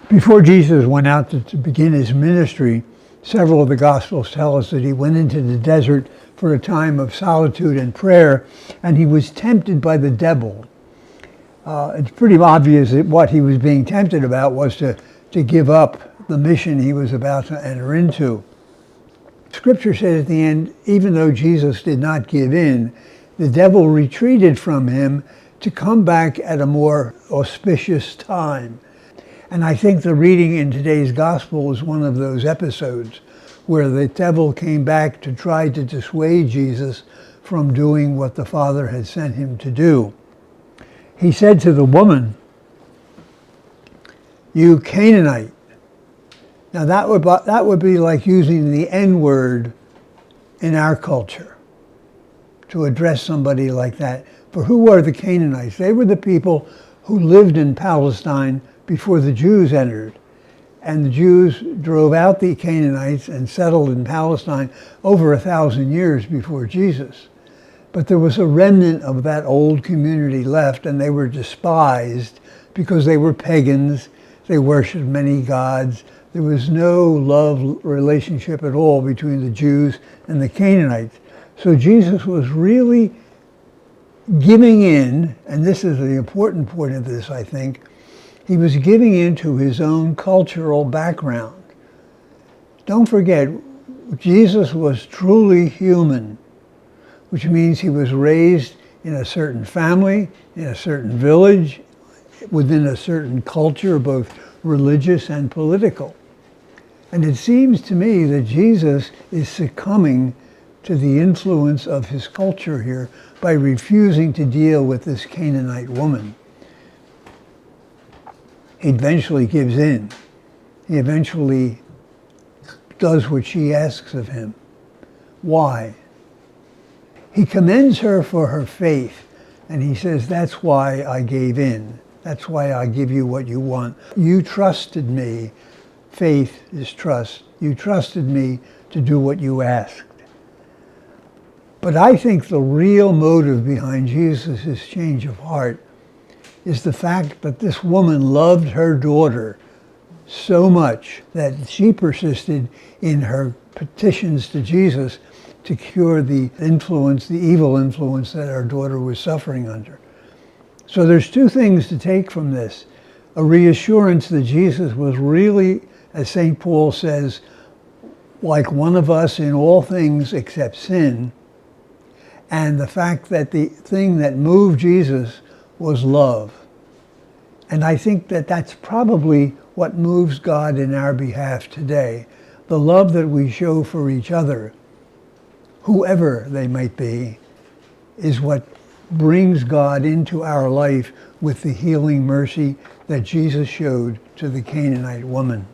Before Jesus went out to begin his ministry, several of the Gospels tell us that he went into the desert for a time of solitude and prayer, and he was tempted by the devil. It's pretty obvious that what he was being tempted about was to give up the mission he was about to enter into. Scripture says at the end, even though Jesus did not give in, the devil retreated from him to come back at a more auspicious time. And I think the reading in today's gospel is one of those episodes where the devil came back to try to dissuade Jesus from doing what the Father had sent him to do. He said to the woman, "You Canaanite." Now that would be like using the N-word in our culture to address somebody like that. For who were the Canaanites? They were the people who lived in Palestine before the Jews entered. And the Jews drove out the Canaanites and settled in Palestine over 1,000 years before Jesus. But there was a remnant of that old community left, and they were despised because they were pagans. They worshipped many gods. There was no love relationship at all between the Jews and the Canaanites. So Jesus was really giving in, and this is the important point of this, I think. He was giving in to his own cultural background. Don't forget, Jesus was truly human, which means he was raised in a certain family, in a certain village, within a certain culture, both religious and political. And it seems to me that Jesus is succumbing to the influence of his culture here by refusing to deal with this Canaanite woman. He eventually gives in. He eventually does what she asks of him. Why? He commends her for her faith, and he says, that's why I gave in. That's why I give you what you want. You trusted me. Faith is trust. You trusted me to do what you asked. But I think the real motive behind Jesus' change of heart is the fact that this woman loved her daughter so much that she persisted in her petitions to Jesus to cure the influence, the evil influence that our daughter was suffering under. So there's two things to take from this. A reassurance that Jesus was really, as St. Paul says, like one of us in all things except sin, and the fact that the thing that moved Jesus was love. And I think that that's probably what moves God in our behalf today. The love that we show for each other, whoever they might be, is what brings God into our life with the healing mercy that Jesus showed to the Canaanite woman.